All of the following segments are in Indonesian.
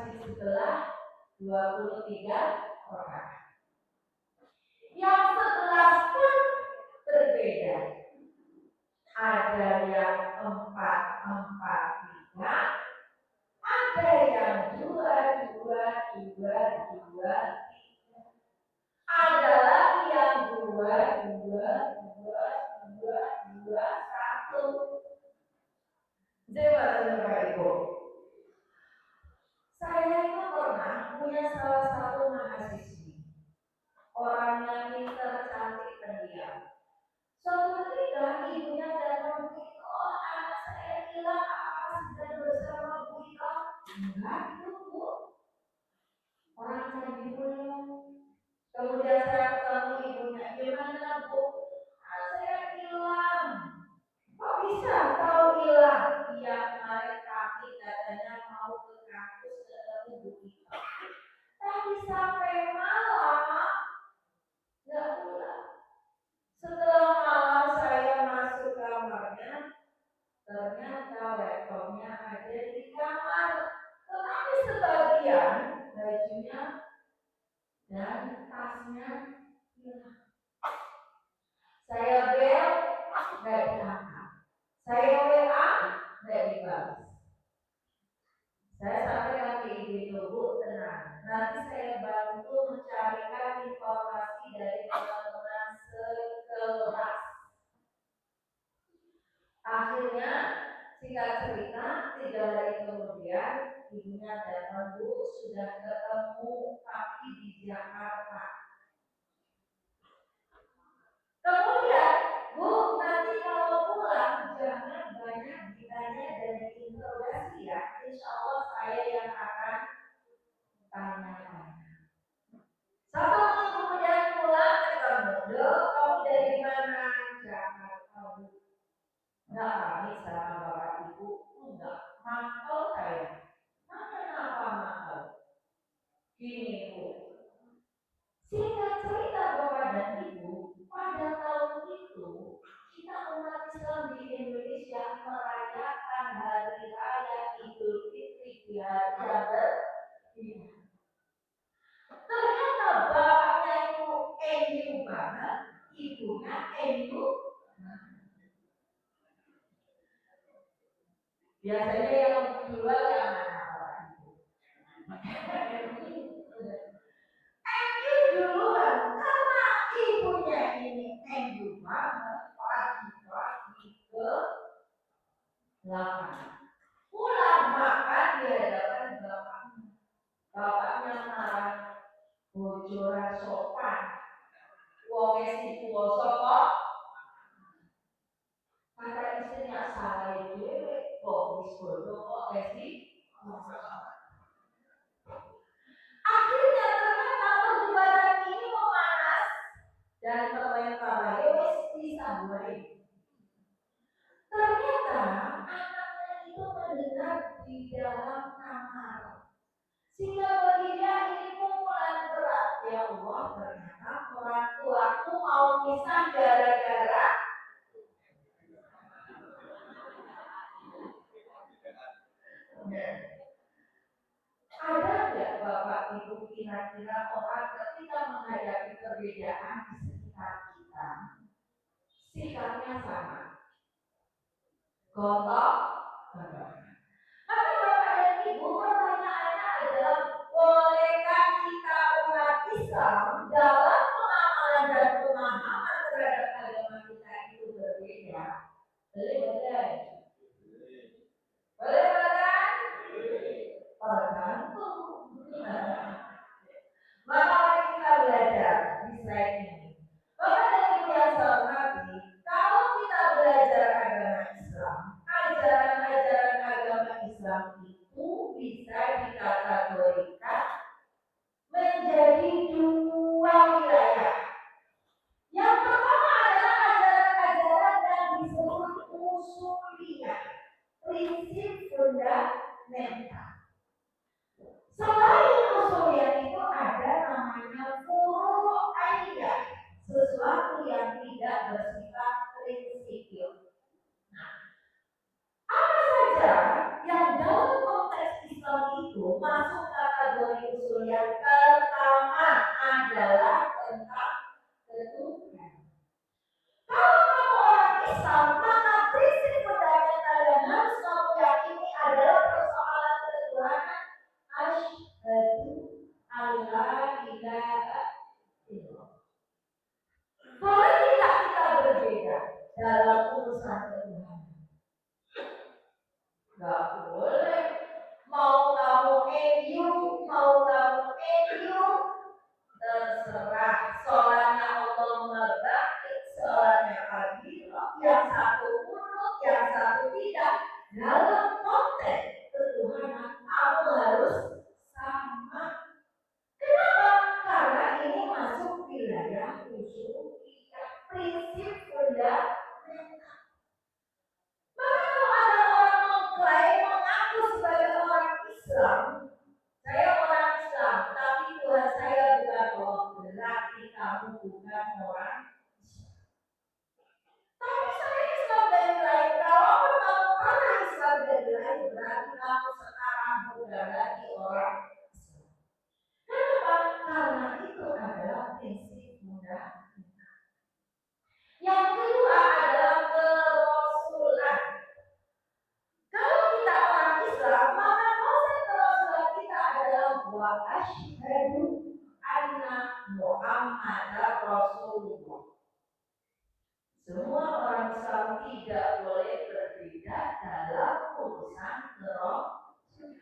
masjid sebelah 23 orang. Yang 11 pun berbeda. Ada yang 4-4-3, ada yang 2-2-2-2-3, ada lagi yang 2-2-2-2-2-1. Jadi Bapak Ibu, saya itu pernah punya salah satu mahasiswi, orangnya pintar, cantik, pendiam. Suatu ketika ibunya datang begitu, oh anak saya hilang, apa sedang bersama Bu Ika? Enggak itu Bu, orang cantik beliau. Kemudian saya ketemu ibunya, gimana Bu? Anak saya hilang. Kok bisa tahu hilang? Iya kemarin kami katanya mau ke kampus ketemu Bu Ika. Tapi sampai malam nggak pulang. Setelah malam saya masuk kamarnya, ternyata laptopnya ada di kamar, tetapi sebagian bajunya dan tasnya hilang. Saya bel, nggak diangkat. Saya WA, nggak dibalas. Saya sampaikan ke ibu, Bu, tenang. Nanti saya bantu mencarikan informasi dari teman-teman sekelas. Akhirnya, singkat cerita, 3 hari kemudian ibunya datang, Bu, sudah ketemu tapi di Jakarta. Kemudian, Bu, nanti kalau pulang jangan banyak ditanya dan diinterogasi ya. Insya Allah saya yang akan tanya-tanya. 1 minggu kemudian pulang ketemu, Dok, kamu dari mana? Jakarta, Bu. Enggak pamit sama Bapak Ibu, enggak. Mangkal saya. Kenapa mangkal? Gini Bu, singkat cerita Bapak dan Ibu, pada tahun itu kita umat Islam di Indonesia merayakan hari raya Idul Fitri di hari yang berbeda. Ternyata bapaknya itu NU banget, ibunya NU. Biasanya yang duluan yang mana Bapak Ibu? NU duluan, karena ibunya ini NU banget, pagi-pagi ke lapangan. Pulang makan di hadapan bapaknya. Bapaknya marah, bojora sopan. Wonge si puasa kok. Kata istrinya salah dhewe kok wis bodo kok esi. Akhirnya ternyata perdebatan ini memanas dan perlempar wis disambung. Ternyata anaknya itu mendengar di dalam kamar. Sehingga bagi dia ini pukulan berat. Ya Allah, ternyata orang tuaku mau pisah gara-gara ada nggak Bapak Ibu kira-kira orang ketika menghadapi perbedaan di sekitar kita sikapnya sama? Gontok? Maka Bapak dan Ibu pertanyaannya adalah, bolehkah kita umat Islam dalam pengamalan dan pemahaman terhadap agama kita itu berbeda? Boleh? Boleh kan? Tergantung. Maka mari kita belajar di slide ini. Bapak dan Ibu yang saya hormati, kalau kita belajar agama Islam, ajaran Allah ilaha illallah. Boleh tidak kita berbeda dalam urusan Tuhan? Gak boleh. Mau kamu NU, mau kamu NU, terserah. Soalnya Allah berbakti, soalnya Allah. Yang satu mundur, yang satu tidak. Dalam konteks ketuhanan kamu harus sama. Kenapa? Karena ini masuk wilayah usul prinsip fundamental. Maka kalau ada orang mengklaim mengaku sebagai orang Islam, saya orang Islam, tapi Tuhan saya bukan Allah, berarti kamu bukan orang Islam. Tapi saya Islam dari lain. Kalau kamu pernah Islam dari lain, berarti kamu sekarang bukan lagi orang Islam. Kenapa? Karena itu adalah prinsip mudah. Yang kedua adalah kerasulan. Kalau kita orang Islam, maka konsep kerasulan kita adalah wa asyhadu anna Muhammadar Rasulullah. Semua orang Islam tidak boleh berbeda dalam urusan kerasulan.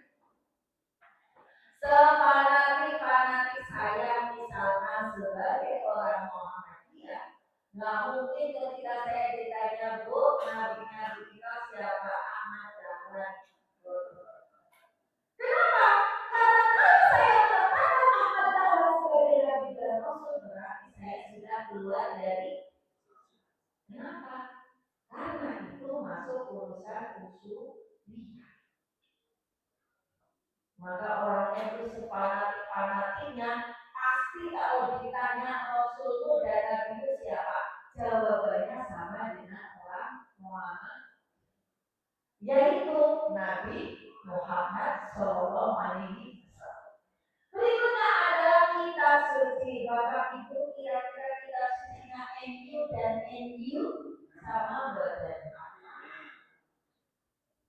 Sefanatik saya misalkan sebagai orang Muhammadiyah, nggak mungkin ketika saya ditanya, Bu, nabinya kita siapa? Ahmad Dahlan. Kenapa? Karena kalau saya mengatakan Ahmad Dahlan sebagai nabi dan rasul, berarti saya sudah keluar dari. Kenapa? Karena itu masuk urusan usuliyah. Maka orangnya itu sepanatik-fanatiknya, pasti kalau ditanya Rasulullah dan Nabi itu siapa, jawabannya sama dengan orang Muhammad, yaitu Nabi Muhammad Shallallahu Alaihi Wasallam. Berikutnya adalah kitab suci. Bapak Ibu, kira-kira kitab sucinya NU dan NU sama badan.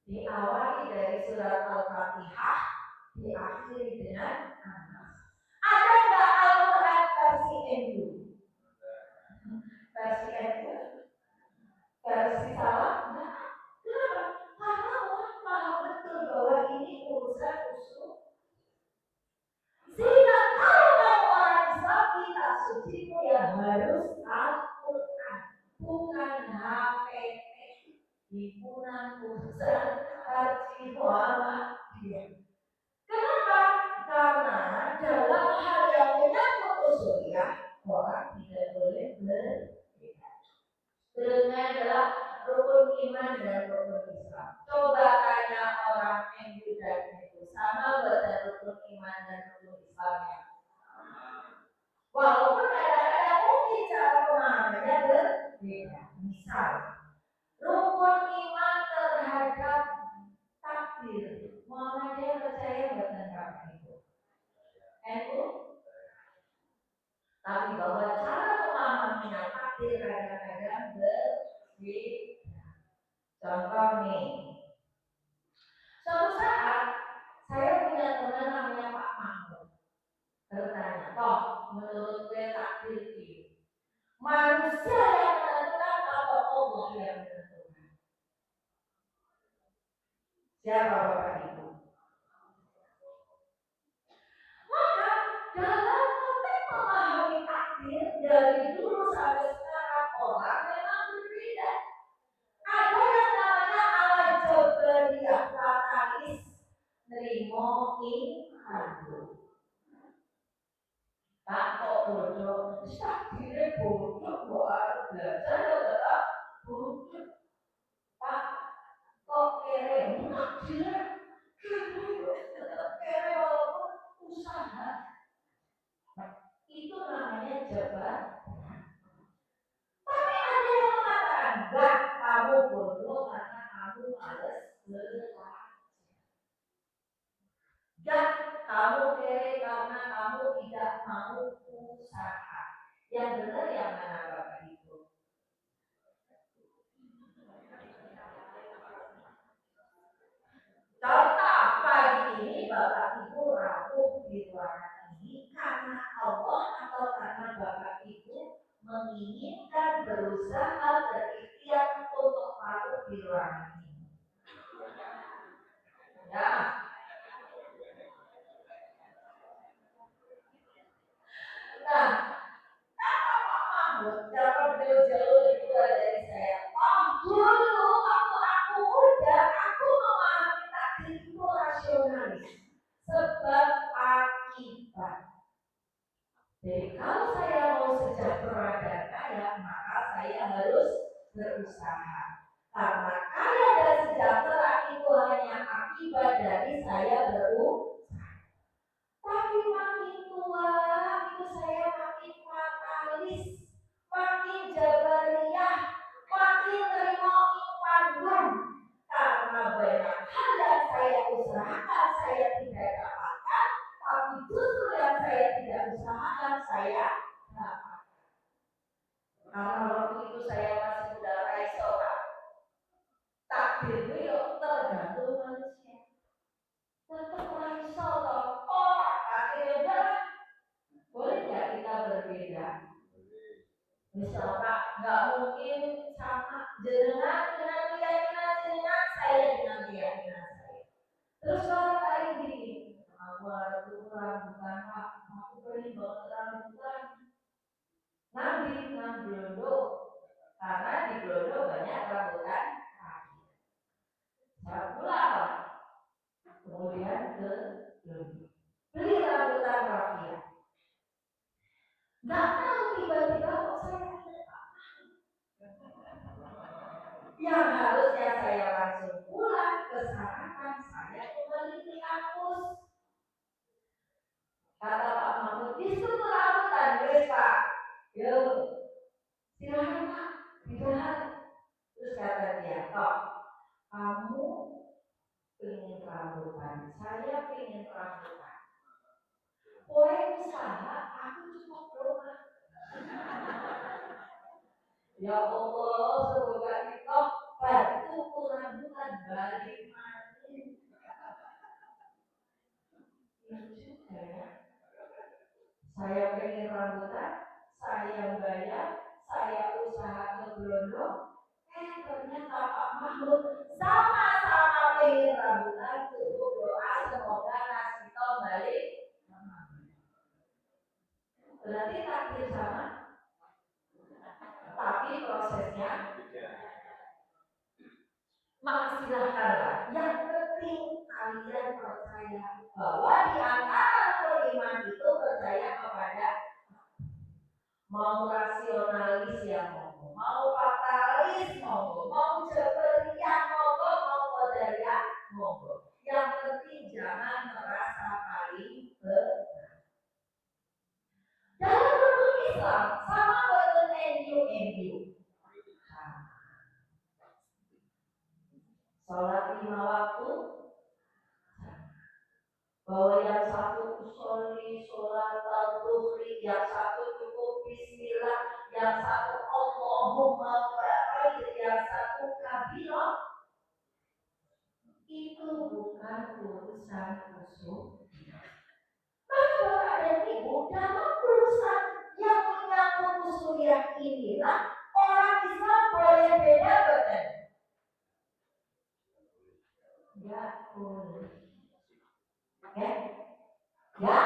Diawali dari surat Al-Fatihah, diakhiri dengan An-Nas. Ada nggak Al-Quran versi NU? Versi NU? Versi salah? Enggak. Kenapa? Karena orang paham betul bahwa ini urusan usul. Sehingga kalau kamu orang Islam, kitab suci itu yang harus Al-Quran, bukan HPT, himpunan urusan haji Muhammadiyah. Kenapa? Karena dalam hal yang menyangkut usuliyah, orang tidak boleh berbeda. Berikutnya adalah rukun iman dan rukun Islam. Coba tanya orang NU dan NU, sama baca rukun iman dan rukun Islamnya. Walaupun kadang-kadang mungkin cara pemahamannya berbeda. Misal, rukun iman terhadap takdir. Muhammadiyah percaya bukan Bapak Ibu? NU? Tapi bahwa cara pemahamannya takdir kadang-kadang berbeda. Contoh nih, suatu saat saya punya teman namanya Pak Mahmud. Bertanya, toh menurut gue takdir itu manusia yang menentukan atau Allah yang menentukan? Siapa Bapak Ibu? Maka dalam konteks memahami takdir dari dulu sampai sekarang orang memang berbeda. Ada yang namanya ala jabariyah fatalis, nerimo adu. Pak kok bodoh, takdirnya bodoh, buat belajar tetap bodoh. Pak kok kere, takdirnya tetap kere walaupun usaha. Itu namanya jabar. Tapi ada yang mengatakan, enggak, kamu bodoh karena kamu males belajar. Dan kamu kere karena kamu tidak mau usaha. Yang benar yang mana Bapak Ibu? Contoh pagi ini Bapak Ibu rapuh di ruangan ini, Jadi kalau saya mau sejahtera dan kaya, maka saya harus berusaha. Karena kaya dan sejahtera itu hanya akibat dari saya berusaha. Tapi makin tua itu saya makin fatalis, makin jabariyah, makin terima panggung. Karena banyak hal yang saya usahakan saya tidak dapatkan, tapi justru yang saya tidak usahakan saya dapat. Karena waktu itu saya masih muda raiso, takdir itu tergantung manusia. Tetap raiso toh, orang akhirnya berat. Boleh nggak kita berbeda? Misalkan nggak mungkin sama jenengan dengan keyakinan jenengan, saya dengan keyakinan saya. Terus kalau hari ini, aku harus rambutan pak, aku pengen banget rambutan. Nanti nang Blondo, karena di Blondo banyak rambutan. Saya pulang pak, kemudian ke Blondo, beli rambutan raffia. Nggak tahu tiba-tiba kok saya yang harusnya saya langsung pulang ke Sarakan, saya kembali di kampus. Kata Pak Mahmud, itu tuh rambutan, wes Pak. Yo, silahkan Pak, dibahas. Terus kata dia, toh, kamu pengen rambutan, saya pengen rambutan. Kowe usaha, aku cukup doa. Ya Allah, semoga kita bantu rambutan balik mati. Saya pengen rambutan, saya bayar, saya usaha ke Blondo, ternyata Pak Mahmud sama-sama pengen rambutan, cukup doa semoga nasi balik. Berarti takdir sama, tapi prosesnya maka silahkanlah. Yang penting kalian percaya bahwa di antara beriman itu percaya kepada mau rasionalis ya monggo, mau fatalis monggo, mau jabariyah monggo, mau qadariyah monggo. Yang penting jangan merasa paling benar. Dalam hukum Islam sama dengan NU. Sholat 5 waktu, bahwa yang satu usolli sholat al-dhuhri, yang satu cukup bismillah, yang satu Allahumma barik, yang satu kabirah. Itu bukan urusan usul. Maka Bapak dan Ibu, dalam urusan yang menyangkut usuliyah inilah orang Islam boleh beda betul. Ya boleh. Ya, ya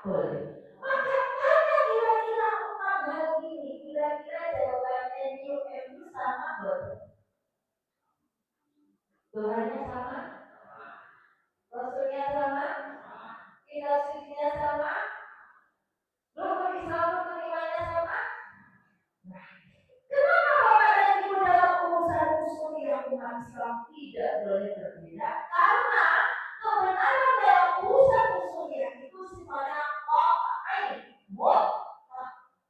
boleh. Maka tanya kira-kira umat hari ini, kira-kira jawaban NUMU sama betul. Tuhannya sama, Rasulnya sama, kitab sucinya sama, rukun Islam imannya sama. Nah, kenapa Bapak dan Ibu dalam urusan usuliyah umat Islam tidak boleh berbeda? Karena kebenaran dalam urusan usuliyah itu sifatnya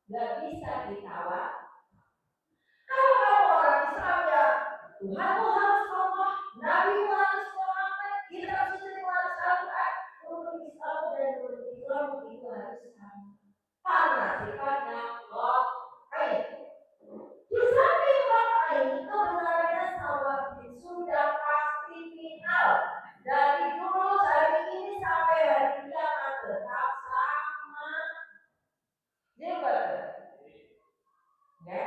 nggak bisa ditawar. Kalau kamu orang Islam ya Tuhanmu harus Allah, Nabi harus Muhammad, kitab suci harus Al-Quran, rukun Islam dan rukun Islam itu harus sama. Karena sifatnya qat'i. Di samping qat'i, kebenarannya sawabi sudah pasti final. Dari dulu hari ini sampai hari kiamat tetap sama. Juga. Ya.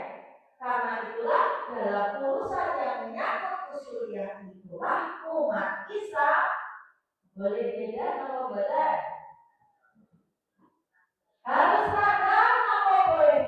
Karena itulah dalam urusan yang menyangkut usuliyah itulah umat Islam boleh beda atau beda? Harus ragam atau boleh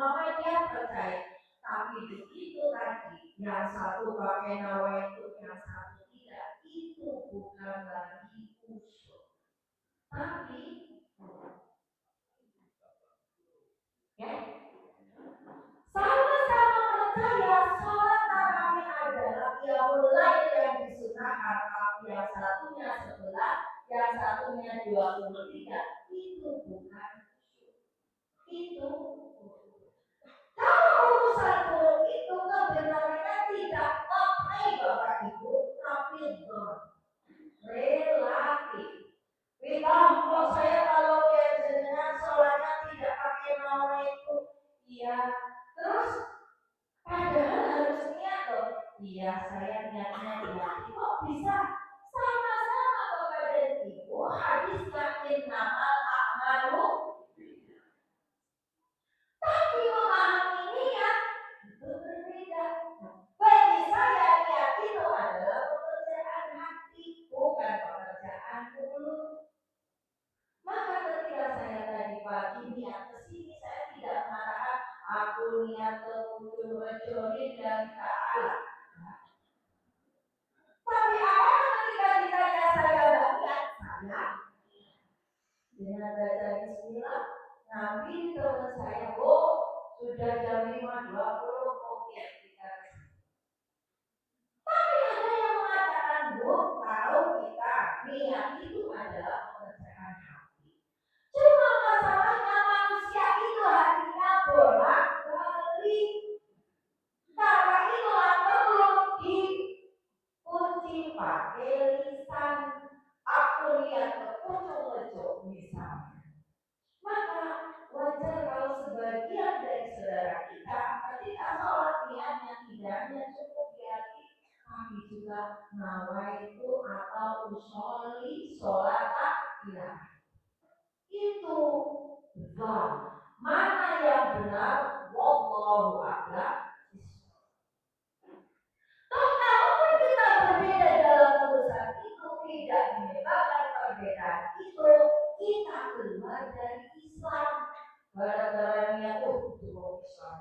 mama dia percaya. Tapi begitu tadi, yang satu pakai nawaitu, yang satu tidak, itu bukan lagi usul. Tapi, ya, sama-sama percaya sholat tarawih adalah qiyamul lail yang disunahkan, tapi yang satunya 11, yang satunya 23, itu bukan usul. Itu kalau urusan buruk itu kebenarannya tidak pakai Bapak Ibu, tapi relatif. Kita kok saya kalau lihat jenengan sholatnya tidak pakai nama itu, iya. Terus padahal harus niat loh. Iya, saya niatnya iya. Kok bisa sama-sama Bapak dan Ibu hadis yakin namal a'malu, tapi memahami niat itu berbeda. Bagi saya niat itu adalah pekerjaan hati, bukan pekerjaan mulut. Maka ketika saya tadi pagi niat ke sini, saya tidak mengatakan aku niat ke ujung rejolin dan ta'ala. Tapi apakah ketika ditanya saya niat, saya dengan baca bismillah, Nabi teman saya, oh sudah jam 5.20, oke kita. Tapi ada yang mengatakan, bu, kalau kita niat itu adalah pekerjaan hati. Cuma masalahnya manusia itu hatinya bolak-balik. Karena itulah perlu dikunci pakai lisan. Aku lihat ke ujung-ujung misalnya. Maka wajar kalau sebagian dari saudara kita ketika sholat niatnya tidak hanya cukup di hati, tapi juga nawaitu atau usolli sholata ilah. Itu zon. Mana yang benar? Wallahu a'lam. Kalaupun kita berbeda dalam urusan itu, tidak menyebabkan perbedaan itu, kita keluar dari Islam. Gara-gara niat itu Islam.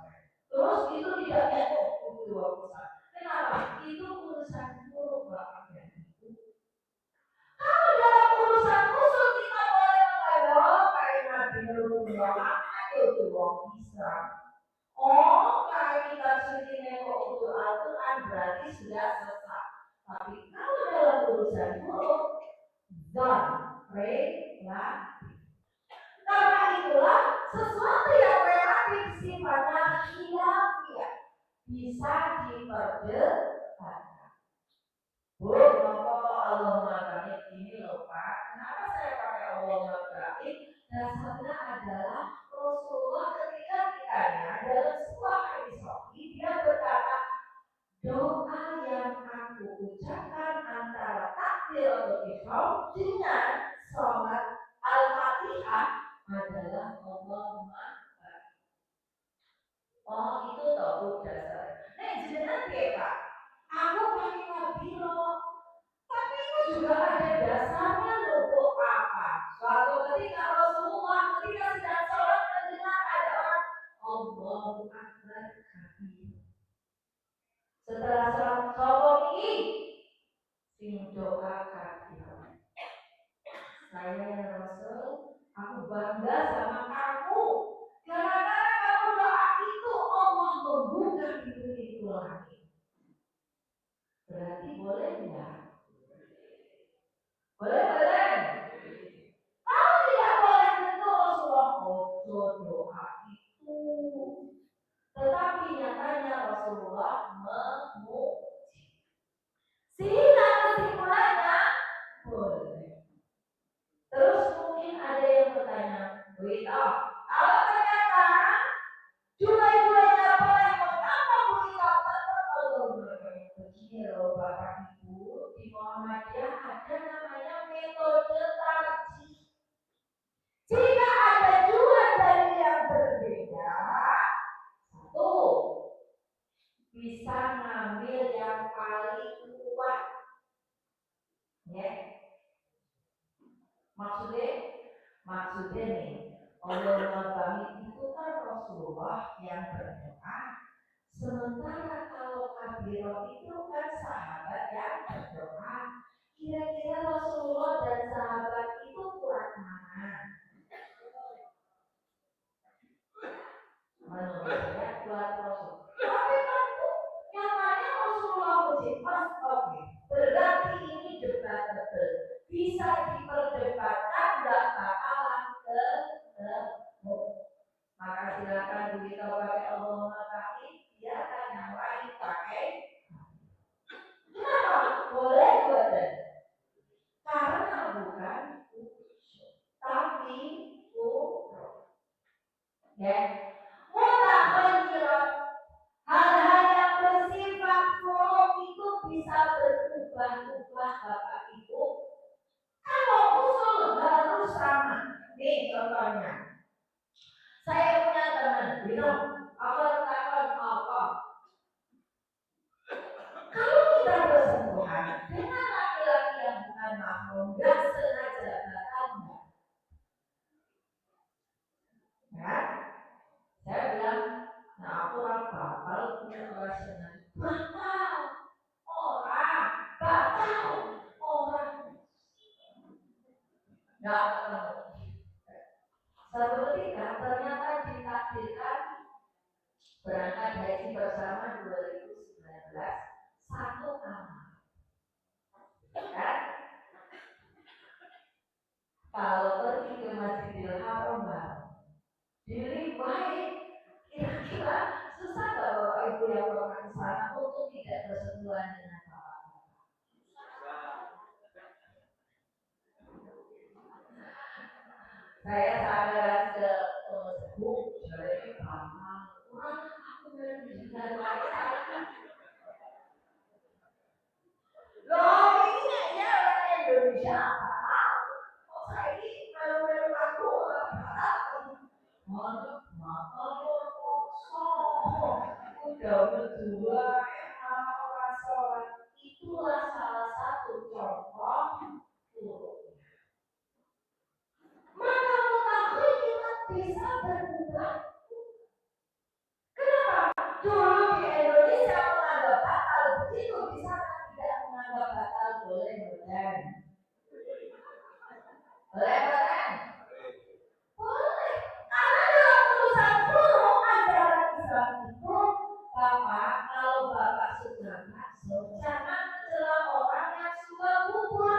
Terus itu tidak niat itu Islam. Kenapa? Itu urusan buruk Bapak dan Ibu. Kalau dalam urusan usul kita boleh mengatakan kayak Nabi Nuh itu Islam. Oh, kalau kita suci nengok untuk Al-Quran berarti sudah sesat. Tapi kalau dalam urusan buruk, zon, relatif. Karena itulah sesuatu yang relatif sifatnya khilafiyah bisa diperdebatkan. Bu, kenapa Allah Maha ini loh Pak? Kenapa saya pakai Allah Maha? Dasarnya adalah Rasulullah ketika ditanya dalam sebuah hadis sahih, dia berkata, doa yang aku ucapkan antara takbir atau ihram dengan sholat al-fatihah adalah Allahumma barik. Oh itu tahu dasar. Nah jangan Pak, aku pakai kabiro, tapi itu juga ada dasarnya loh apa? Suatu ketika Rasulullah ketika sedang sholat mendengar ada orang Allahu Akbar kabir. Setelah sholat sholat ini sing doa kabir. Saya ya Rasul, aku bangga sama kamu. Gara-gara kamu doa itu Allah membuka pintu-pintu langit. Berarti boleh nggak? Boleh. Kalau tidak boleh tentu Rasulullah doa itu. Tetapi nyatanya Rasulullah memuji. Sehingga kesimpulannya boleh. Terus mungkin ada yang bertanya, berita yang berdoa. Sementara kalau Kabiro itu kan sahabat yang berdoa. Kira-kira Rasulullah dan sahabat itu kuat mana? Menurut saya kuat Rasul. Tapi kan yang lainnya Rasulullah uji. Oke. Berarti ini debatable. Bisa diperdebatkan, nggak bakalan ketemu. Maka silakan kita pakai Allahumma kafir, biarkan yang lain pakai. Kenapa? Boleh boleh. Karena bukan tapi ya. Mutakhirat. Hal-hal yang bersifat form itu bisa berubah-ubah Bapak Ibu. Kalau usul harus sama. Nih contohnya. Saya punya teman bilang, akal apa? Kalau kita bersentuhan dengan laki-laki yang bukan mahram, nggak sengaja batal nggak? Ya, saya bilang, nah aku orang batal punya sengaja. Batal orang, nggak ketemu. Satu ketika ternyata ditakdirkan berangkat haji bersama 2019 satu amal. Kan? Kalau pergi ke Masjidil Haram, diri baik, kira-kira susah gak Bapak Ibu yang orang sana untuk tidak bersentuhan dengan Bapak? Saya sadar ke Facebook, jadi orang aku dengan loh ini ya orang Indonesia kok saya ini melu-melu aku udah berdua orang sholat itulah salah satu contoh maka mutakhir kita bisa berubah. Kenapa? Dulu di Indonesia menganggap batal, begitu di sana tidak menganggap batal. Boleh bukan? Boleh bukan? Boleh. Karena dalam urusan furu ajaran Islam itu, Bapak, kalau Bapak sudah masuk, jangan mencela orang yang suka bubur.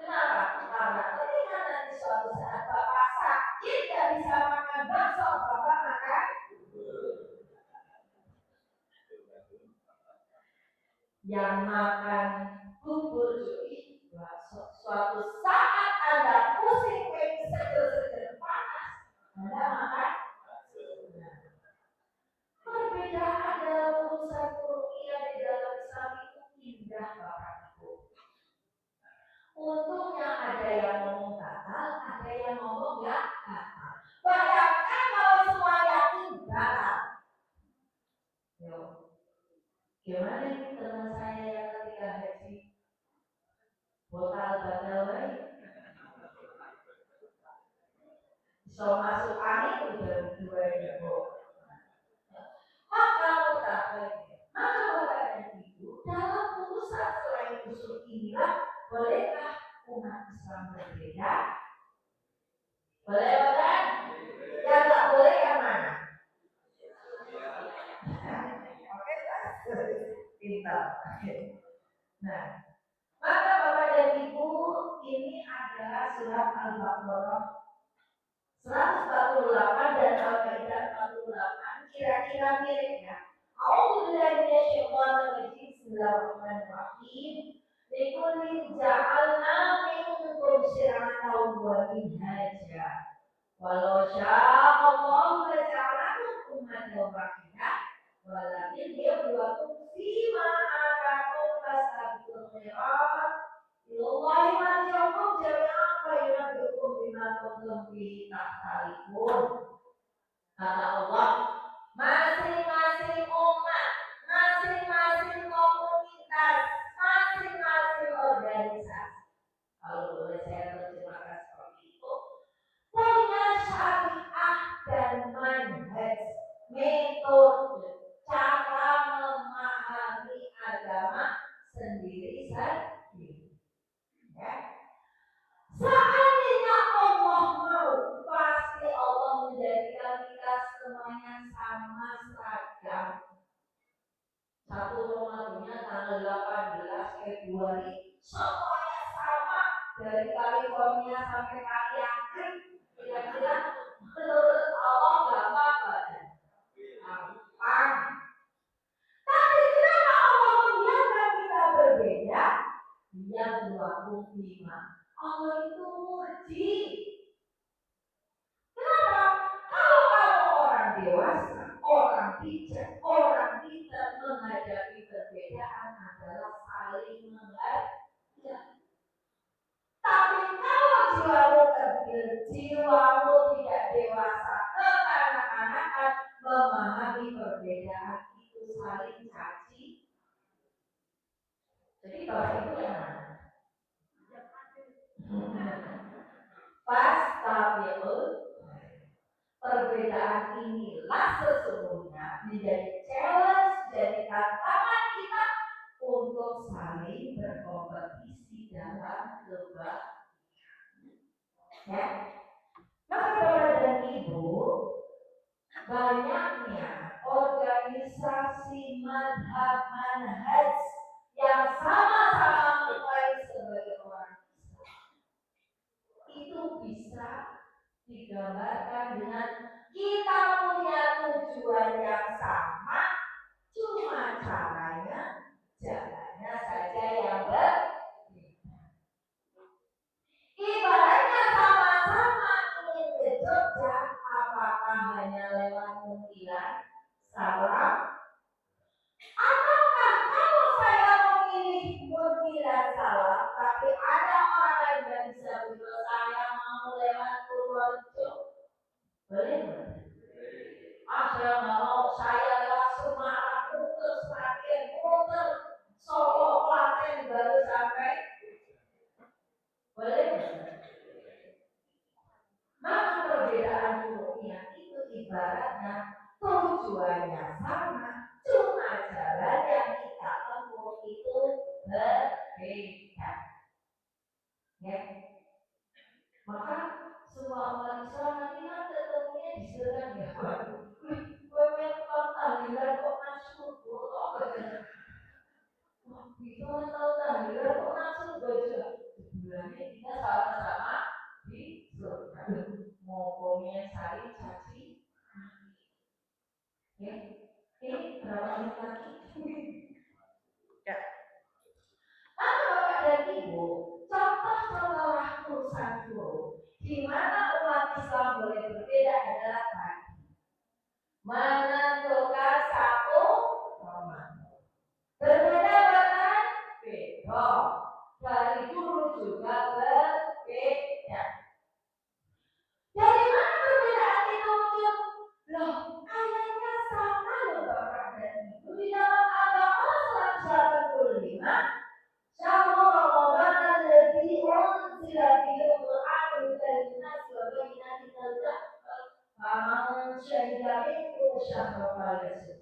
Kenapa? Karena ketika nanti suatu saat Bapak sakit gak bisa makan bakso, Bapak makan yang makan bubur cuy bakso. Suatu saat Anda pusing pengen seger-seger panas, Anda makan. Perbedaan dalam urusan ruqyah di dalam Islam itu indah Bapak Ibu. Untungnya ada yang ngomong batal, ada yang ngomong nggak batal. Bayangkan kalau semua yakin batal. Yo, gimana ini teman saya yang ketika haji batal lagi? So masuk angin udah dua ribu. Maka Bapak dan Ibu dalam urusan selain usul inilah bolehkah umat Islam berbeda? Boleh bukan? Yang tak boleh yang mana? Oke, pintar. Nah, maka Bapak dan Ibu ini adalah surat Al-Baqarah 148 dan Al-Maidah 48 kira-kira mirip ya. A'udzubillahi minasyaitonir rajim. Bismillahirrahmanirrahim. Likulli ja'alna minkum syir'atan wa minhaja. Walau syaa Allah laja'alakum ummatan wahidah. Walakin liyabluwakum fima atakum fastabiqul khairat. Ilallahi marji'ukum jami'an fa yunabbi'ukum bima kuntum fihi takhtalifun. Kata Allah, masing-masing umat, masing-masing komunitas, masing-masing organisasi. Kalau boleh saya terjemahkan seperti itu, punya syariat tanggal 18 Februari semuanya sama dari California sampai Kaliangkring. Kira-kira menurut Allah nggak apa-apa. Gampang. Tapi kenapa Allah membiarkan kita berbeda? Yang 25. Allah itu murji. Kenapa? Kalau kamu orang dewasa, orang bijak, orang pintar menghadapi perbedaan adalah saling menghargai. Tapi kalau jiwamu kecil, jiwamu tidak dewasa, kekanak-kanakan, memahami perbedaan itu saling caci. Jadi Bapak Ibu yang mana? Pas tabiul. Perbedaan inilah sesungguhnya menjadi challenge, jadi tantangan kita untuk saling berkompetisi dalam kebaikan. Ya, maka Bapak dan Ibu, banyaknya organisasi manhaj yang sama-sama mengklaim sebagai orang Islam itu bisa digambarkan dengan kita punya tujuan yang sama, cuma caranya, jalannya saja yang berbeda. Ibaratnya sama-sama ingin ke Jogja, apakah hanya lewat mungkiran, salam, ataukah kalau saya memilih mungkiran salam, tapi ada orang lain yang bisa bilang saya mau lewat Purworejo, boleh? Saya nggak mau, saya lewat Semarang, muter Sragen, muter Solo, Klaten baru sampai, boleh? Maka perbedaan ilmiah itu ibaratnya tujuannya sama, cuma jalan yang kita tempuh itu berbeda. Ya. Maka semua umat Islam nanti kan ketemunya di Serang ya. Kowe tahlilan kok masuk kok gak. Wah, kita tahu tahlilan kok masuk gak. Sebenarnya kita sama-sama di surga. Ngomongnya saling caci. Ya. Ini berapa menit lagi? Ya. Bapak dan Ibu, contoh-contoh ratusan guru di mana umat Islam boleh berbeda adalah tadi menentukan satu komando. Berbeda bahkan beda. Dari dulu juga berbeda. Dari mana perbedaan itu muncul? Loh, ayatnya sama loh Bapak dan Ibu. Di dalam Al-Baqarah surat 85, Syahrul Ramadan alladzi unzila fihi al-Qur'an hudan lin-nasi wa bayyinatin minal faman syahida minkum syahra falyasum.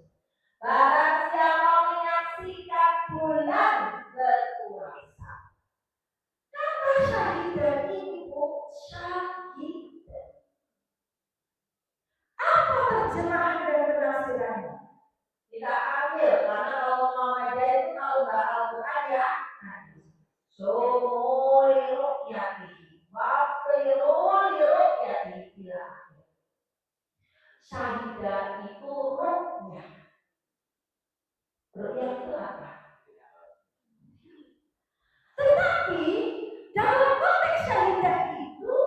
Barang siapa menyaksikan bulan berpuasa. Kata syahidan ini syahid. Apa terjemahan dan penafsirannya? Kita ambil karena kalau Muhammadiyah itu tahu bahasa Al-Quran ya. Sumuli ru'yati wafiruli ru'yati bila syahidah itu ru'yah. Ru'yah itu apa? Tetapi dalam konteks syahidah itu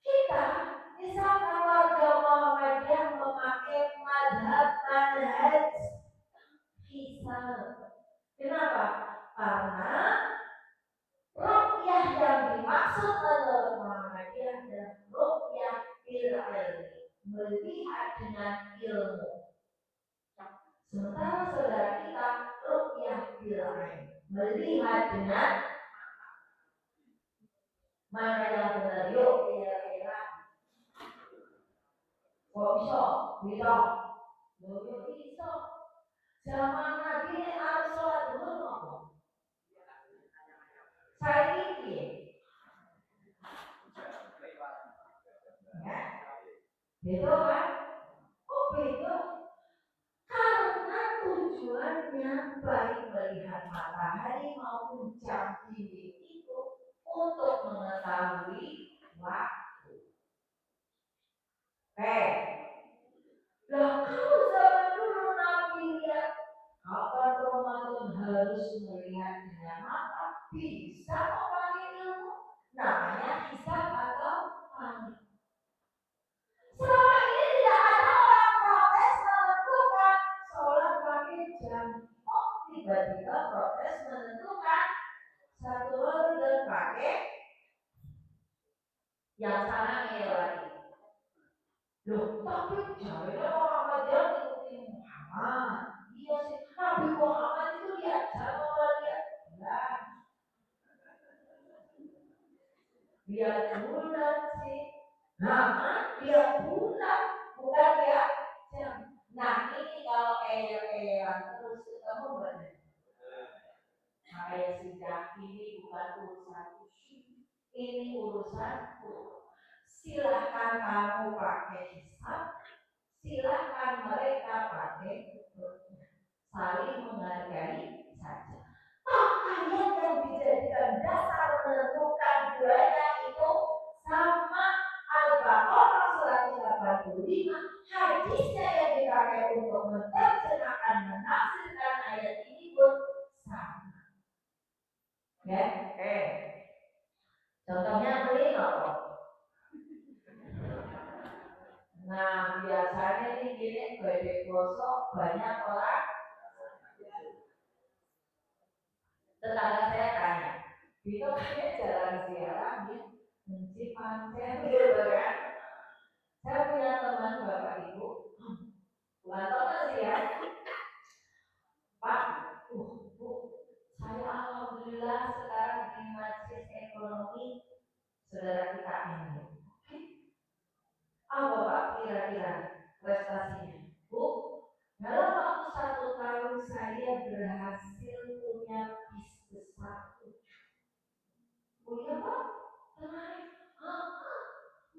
kita misalkan warga Muhammadiyah memakai manhaj hisab. Kenapa? Karena ru'yah yang dimaksud menurut Muhammadiyah adalah ru'yah bil ilmi, melihat dengan ilmu. Sementara saudara kita ru'yah bil ilmi, melihat dengan mana yang benar. Yuk kira-kira kok bisa zaman Nabi harus sholat dulu ngomong saya ini ya beda kan? Oh beda karena tujuannya baik melihat Lah kalau zaman dulu Nabi lihat kapan Ramadan harus melihat dengan mata, bisa pakai ilmu, namanya hisab atau panik. Selama ini tidak ada orang protes menentukan sholat pakai jam. Oh, tiba-tiba protes menentukan satu dan pakai yang sana lagi. Loh, tapi jawabnya Muhammadiyah ikuti Muhammad. Iya sih, Nabi Muhammad itu diajar apa lihat bulan sih. Nah, lihat bulan bukan ya jam. Nah, ini kalau terus ketemu banyak. Saya sudah ini bukan urusanku. Ini urusanku. Silahkan kamu pakai hisab, silahkan mereka pakai saling menghargai saja. Ayat yang dijadikan dasar menentukan duanya itu sama Al-Baqarah surat 85. Hadisnya yang dipakai untuk menerjemahkan menafsirkan ayat ini pun sama. Ya, contohnya beli apa? Nah, biasanya ini gini, gede gosok banyak orang. Tetangga saya tanya, itu kayak jalan ziarah ya, mencip pantai gitu kan. Saya punya teman bapak ibu, bukan teman sih ya, Pak, bu, saya alhamdulillah sekarang di majelis ekonomi saudara kita ini. Apa Pak kira-kira prestasinya? Bu, dalam waktu 1 tahun saya berhasil punya bis besar. Oh iya Pak, kemarin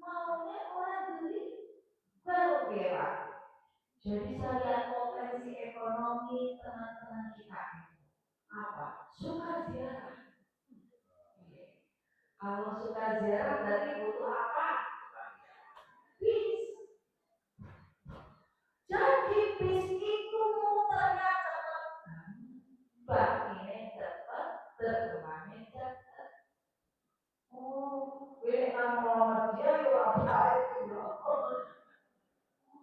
maunya orang beli baru Pak. Jadi saya lihat potensi ekonomi teman-teman kita apa? Suka ziarah. Kalau suka ziarah berarti butuh apa? Bis. Jadi bis itu muternya cepat. Bak ini cepat, berkembangnya cepat. Oh, ini nama dia ya apa itu?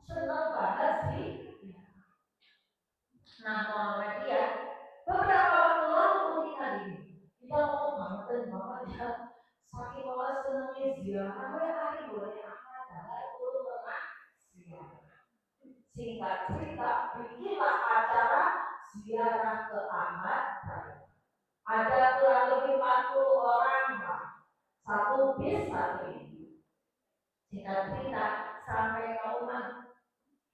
Senang banget sih. Nah, Muhammadiyah beberapa waktu lalu kita mau banget ya. Saking malas senangnya ziarah, hari boleh singkat cerita, bikinlah acara ziarah ke Ahmad. Ada kurang lebih 40 orang, satu bis satu ini. Singkat cerita, sampai ke rumah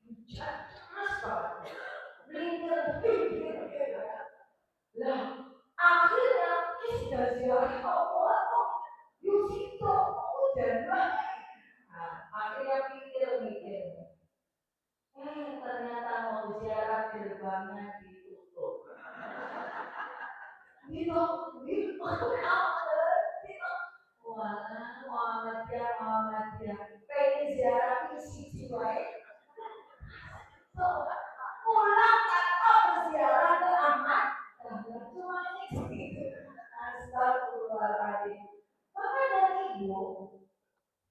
hujan deras banget. Blinker. Lah, akhirnya kita ziarah Allah. Yusito, hujan banget. Nah, akhirnya mikir. Ternyata mau ziarah gerbangnya ditutup. Gitu. Wah, Muhammadiyah. Pengen ziarah isi jiwa. Pulang tanpa berziarah ke Ahmad. Cuma ini. Astagfirullahaladzim. Maka dari ibu,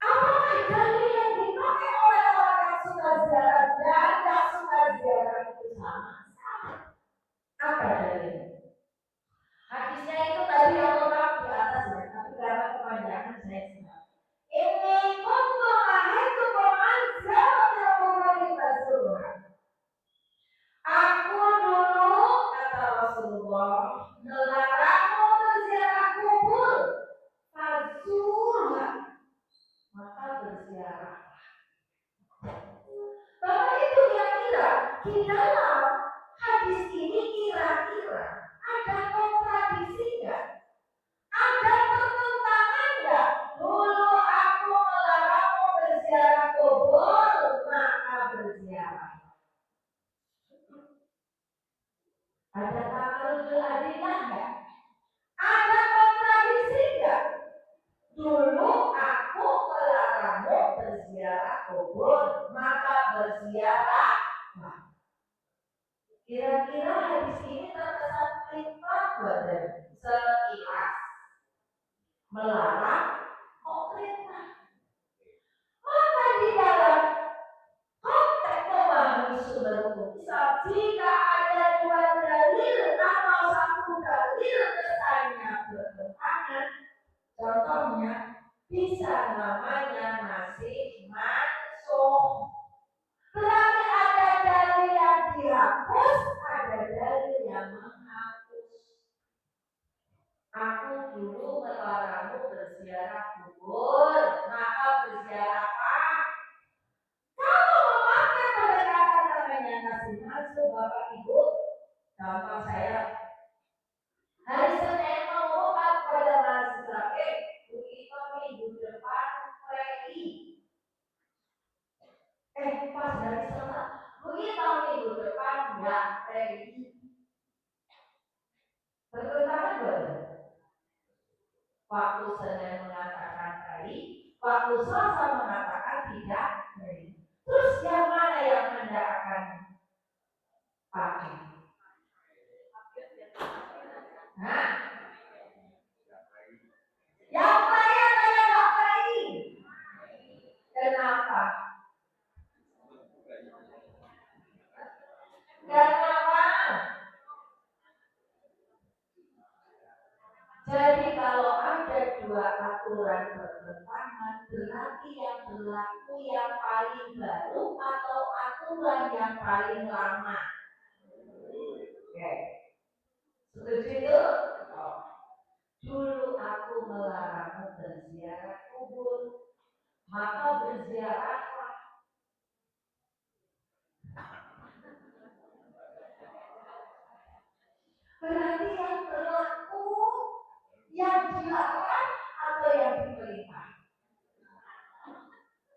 apakah dalil yang dipakai oleh orang yang suka ziarah dan tidak suka ziarah itu sama? Apa dalilnya? Hadisnya itu tadi yang lengkap di atas ya, tapi karena kepanjangan saya senang. Ini kuntum ahitukum anzalatil qur'ani rasulullah. Aku dulu kata Rasulullah melarangmu berziarah kubur. Fazurlah, maka berziarah. Bapak itu kira-kira di dalam hadis ini kira-kira ada kontradiksi enggak? Ada pertentangan enggak? Dulu aku melarangmu berziarah kubur, maka berziarah. Ada ta'arudul adillah enggak? Ada kontradiksi enggak? Dulu aku melarangmu berziarah kubur, maka berziarah. Kira-kira hadis ini terkesan perintah badan sekilas, melarang kok perintah. Maka di dalam konteks memahami sumber hukum Islam, jika ada dua dalil atau satu dalil kesannya bertentangan, contohnya bisa namanya nasih mansukh. Berarti ada dalil yang dihapus, ada dalil yang menghapus. Aku dulu melarangmu berziarah kubur, maka berziarahlah. Kalau memakai pendekatan namanya nasih mansukh, Bapak Ibu, contoh saya hari Senin mengumumkan kepada mahasiswa, Bu Ito minggu depan prei. Pas hari Selasa, Bu Ito minggu depan nggak prei. Bertentangan betul. Waktu Senin mengatakan prei, waktu Selasa mengatakan tidak prei. Terus yang mana yang Anda akan pakai? Hah? Yang prei atau yang nggak prei? Kenapa? Kenapa? Jadi kalau ada dua aturan bertentangan, berarti yang berlaku yang paling baru atau aturan yang paling lama? Oke. Setuju itu? Oh. Dulu aku melarangmu berziarah kubur, maka berziarahlah. Berarti yang berlaku yang dilarang atau yang diperintah?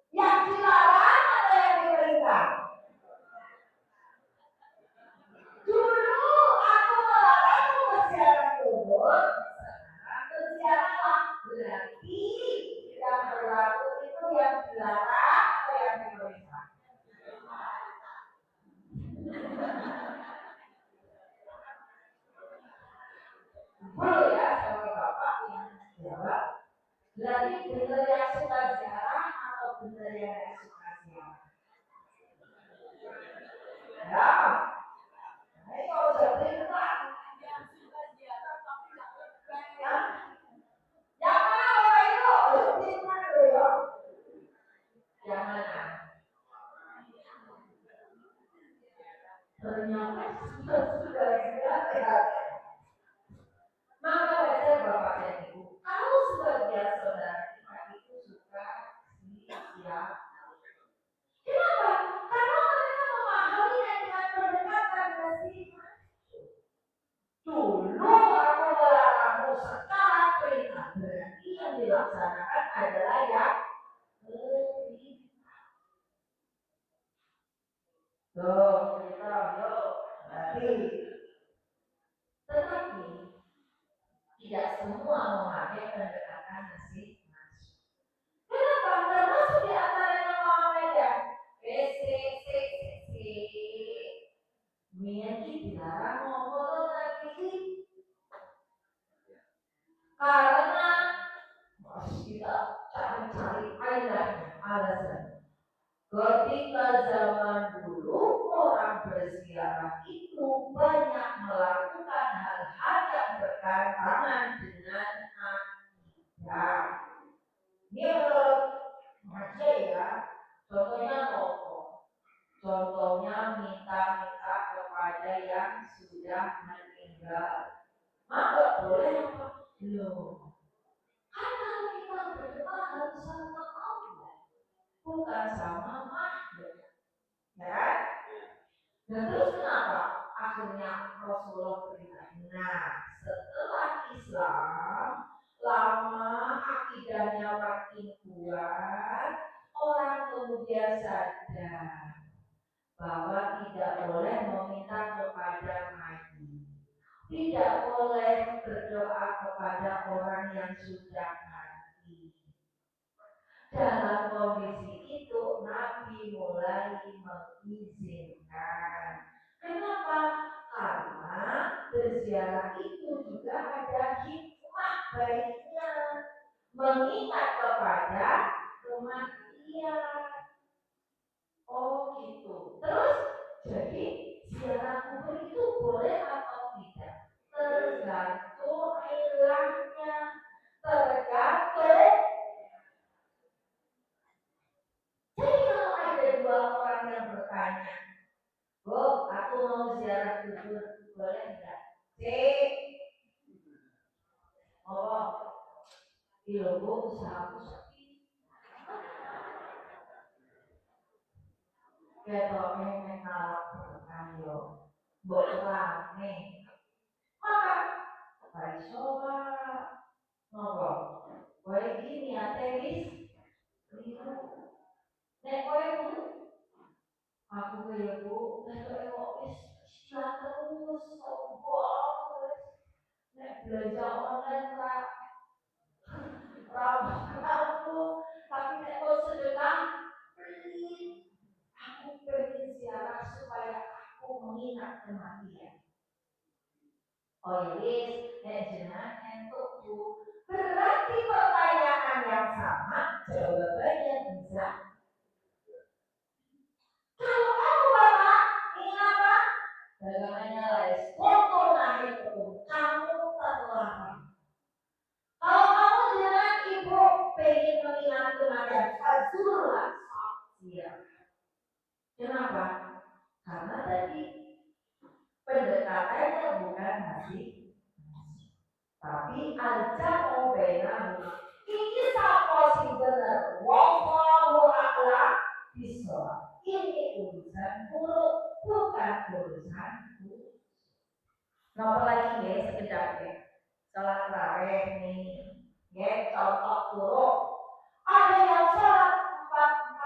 Yang dilarang atau yang diperintah? Dulu aku melarangmu berziarah kubur, sekarang berziarahlah. Berarti yang berlaku itu yang dilarang atau yang diperintah? Boleh ya sama Bapak yang jawab. Berarti benar yang suka ziarah atau benar yang suka ziarah? Ya. Ini kalau jadi benar. Yang mana Bapak Ibu? Yang mana dulu ya? Yang mana? Ternyata sudah ziarah. Maka wajar Bapak dan Ibu, kalau sebagian saudara kita itu suka siap. Kenapa? Karena mereka memahaminya dengan pendekatan nasih mansukh. Dulu aku melarangmu, sekarang perintah. Berarti yang dilaksanakan adalah yang perintah. Tuh, kita yuk. Tetapi tidak semua memakai pendekatan nasih mansukh. Kenapa? Termasuk di antaranya Muhammadiyah. Miyaki dilarang ngomong lagi karena kita cari-cari alasan. Ketika zaman dulu orang berziarah itu banyak melakukan hal-hal yang berkaitan dengan akidah. Ini menurut Masya ya, contohnya rokok, contohnya minta-minta kepada yang sudah meninggal. Maka boleh apa? Loh, kan kalau kita berdoa harus sama Allah, bukan sama makhluk. Ya? Dan terus kenapa? Akhirnya Rasulullah beritahu. Nah, setelah Islam lama akidahnya makin kuat, orang kemudian sadar bahwa tidak boleh meminta kepada mayit, tidak boleh berdoa kepada orang yang sudah mati. Dalam kondisi itu, kecuali mengizinkan. Kenapa? Karena berziarah itu juga ada hikmah baiknya, mengingat kepada kematian. Oh gitu. Terus jadi ziarah kubur itu boleh atau tidak? Tergantung ilahnya, tergantung. Jadi kalau ada dua orang yang bertanya, Bu, aku mau ziarah kubur, boleh enggak? C, oh, iya Bu, usahaku sepi. Ketoknya yang nalak berkayo, buat rame. Maka, Paisowa, ngobrol. Kowe gini ateis, liru. Nek kowe kudu aku kaya Bu, nek kowe wis istilah terus sombong wis. Nek belanja online aku, tapi nek kowe sedekah pelit. Aku pengen ziarah supaya aku mengingat kematian. Oh ya wis, nek jenengan entuk Bu. Berarti pertanyaan yang sama, jawabannya bisa. Kalau kamu Bapak, ingat apa? Dagangannya lain. Foto naik turun, kamu terlambat. Kalau kamu dengan ibu pengen mengingat kematian, fazurlah saksia. Kenapa? Karena tadi pendekatannya bukan nasi, tapi al-jamu bainahu. Ini sapa sing bener. Wallahu a'lam bishawab. Ini urusan buruk, bukan urusan buruk. Napa lagi ya sekedar ya. Salat tarawih nih. Ya, contoh buruk. Ada yang salat 4-4,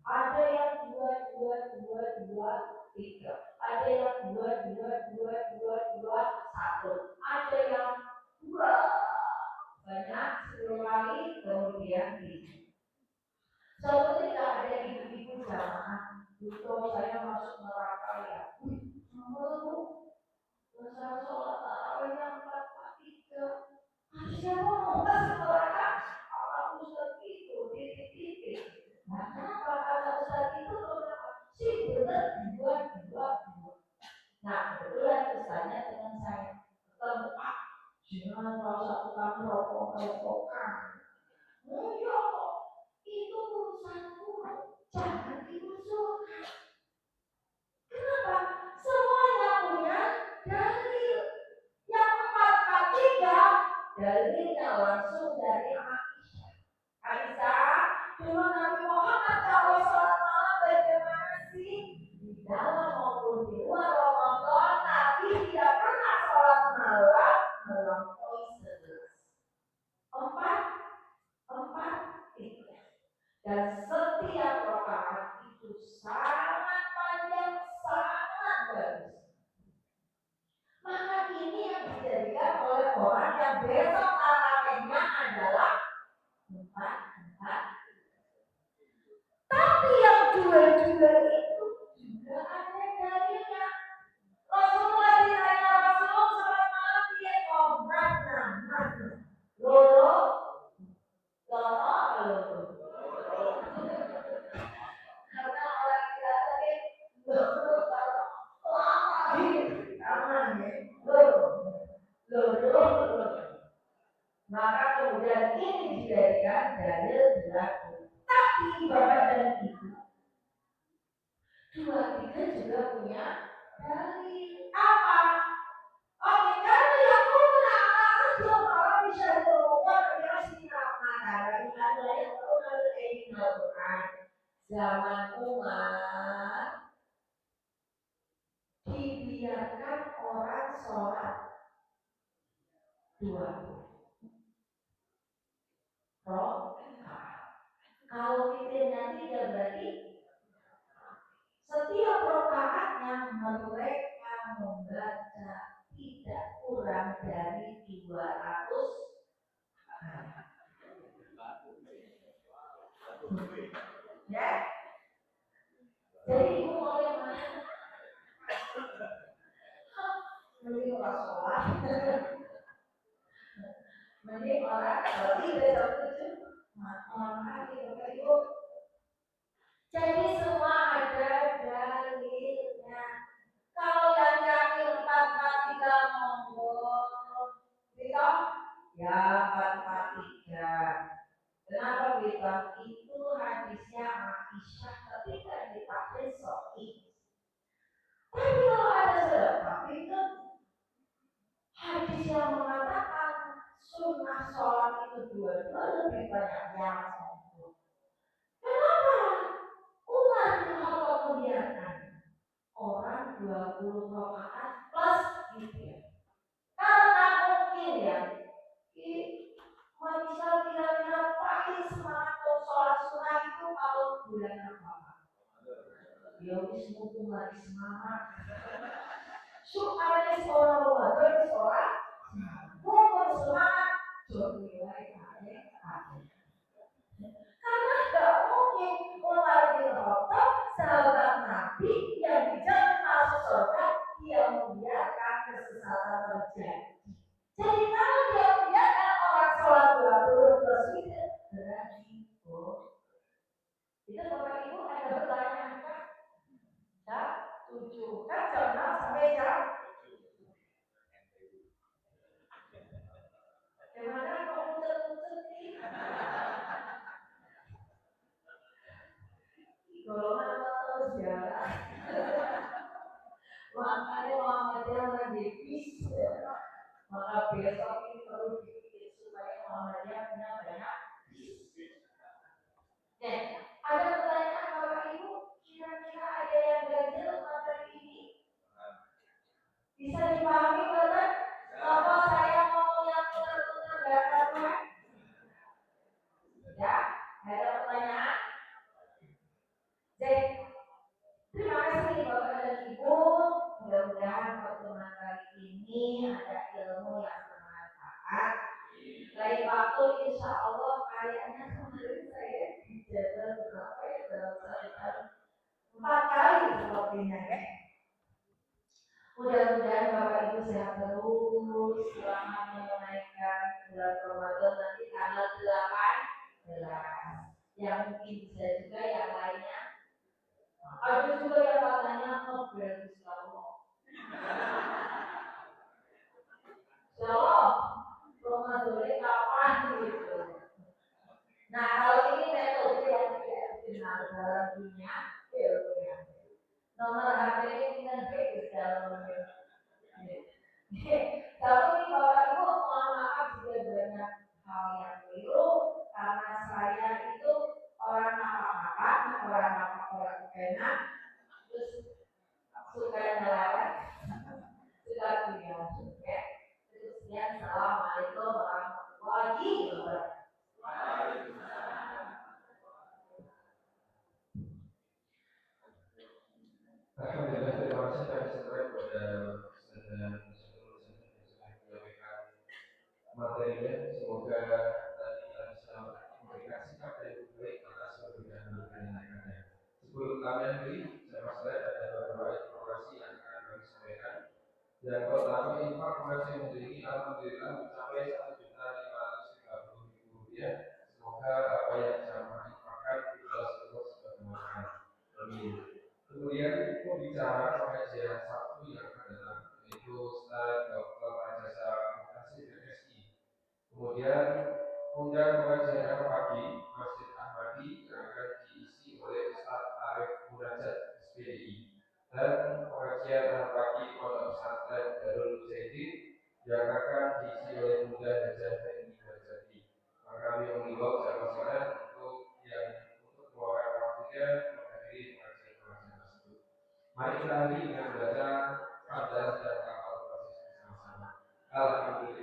ada yang 2-2-2-2-3, ada yang 2-2-2-2-2-1, ada yang 2 banyak 10 kali kemudian 3. Suatu ketika ada ibu-ibu jamaah, untuk saya masuk neraka ya. Menurutku masa sholat tarawihnya 4-4-3. Siapa mau masuk neraka? Allah Ustaz itu titik-titik. Nah, kenapa kata Ustaz itu si benar dua. Nah, kebetulan Ustaznya dengan saya ketemu jangan rasa tukang rokok-rokokan. Oh iya kok, itu urusanku, jangan diusulkan. Kenapa? Semuanya punya dalil. Yang 4-4-3 dalilnya langsung dari Aisyah. Aisyah, dulu Nabi Muhammad kalau sholat malam bagaimana sih? Di dalam maupun di luar Ramadan, Nabi tidak pernah sholat malam melampaui 11. 4-4-3. Dan setiap rakaat itu sangat panjang, sangat bagus. Maka ini yang dijadikan oleh orang yang besok tarawihnya adalah 4-4. Tapi yang dua-dua itu juga ada dalilnya. Rasulullah ditanya Rasul sholat malam dia ngobrol loro karena orang bilang tadi loro lama loro. Maka kemudian ini dijadikan dalil berlaku. Tapi Bapak dan Ibu, 2-3 juga punya dalil apa? Oke, kalau yang punya anak orang bisa berubah dia sinar mata dari ada yang tahu ini Al-Quran. Zaman Umar dibiarkan orang sholat 2 rakaat. Kalau witirnya 3 berarti setiap rakaatnya mereka membaca tidak kurang dari 200 ya. Jadi ibu mau yang mana? Mending orang sholat, mending orang berarti besok tujuh maaf gitu ibu. Jadi semua ada dalilnya. Kalau yang yakin 443 monggo, gitu? Ya 443. Kenapa bilang itu hadisnya Aisyah ketika dipakai sahih. Tapi kalau ada sedekah itu hadis yang mengatakan sunnah sholat itu dua-dua lebih banyak yang satu. Kenapa? Umar bin Khattab membiarkan orang 20 rakaat plus witir. Karena mungkin ya, manusia kira-kira paling semangat untuk sholat sunnah itu kalau bulan apa? Ya wis mumpung lagi semangat. Supaya seorang Ramadan seorang mumpung semangat jadi karena tidak mungkin Umar bin Khattab sahabat Nabi yang dijamin masuk surga dia membiarkan kesesatan terjadi. Jadi kalau dia membiarkan orang sholat 20 terus berarti itu Bapak Ibu ada pertanyaan kan? Ya, 7 kan jam 6 sampai jam gimana kok muncul-muncul sih? Golongan atau sejarah. Makanya Muhammadiyah lagi bis. Maka besok ini perlu dibikin supaya Muhammadiyah punya banyak bis. Nah, ada pertanyaan Bapak Ibu, kira-kira ada yang ganjil materi ini? Bisa dipahami benar? Apa saya ngomong yang benar-benar gak karuan? Ya, ada pertanyaan? Jadi, terima kasih Bapak dan Ibu. Mudah-mudahan pertemuan kali ini ada ilmu yang bermanfaat. Lain waktu insya Allah kayaknya kemarin saya dijaga berapa ya dalam satu tahun 4 kali sepertinya ya. Mudah-mudahan Bapak Ibu sehat terus selama menunaikan bulan Ramadan nanti tanggal 18. Yang mungkin bisa juga yang lainnya. Ada juga yang katanya Nobel Islam. Shalom, Ramadan kapan gitu. Nah kalau ini metode yang tidak dikenal dalam dunia ilmiah. Nomor HP ini kita bebas dalam tapi Bapak Ibu mohon maaf juga banyak hal yang keliru karena saya itu orang makan, orang enak, terus suka nyeleweng, suka punya ya. Terus sekian, assalamualaikum warahmatullahi wabarakatuh. Alhamdulillah, terima kasih kami sampaikan kepada Ustaz dan seluruh yang sudah menyampaikan materinya. Semoga tadi kita bisa memberikan sikap yang lebih baik atas perbedaan-perbedaan yang ada. Sebelum kami akhiri, saya masih ada beberapa informasi yang akan kami sampaikan. Yang pertama, infak masih menjadi alhamdulillah mencapai Rp1.530.000. Semoga apa yang jamaah infakkan dibalas terus sebagaimana. Amin. Kemudian pembicara pengajian Sabtu yang akan datang yaitu Ustaz Dr. Majasa Mutasi BSI. Kemudian pengajian pagi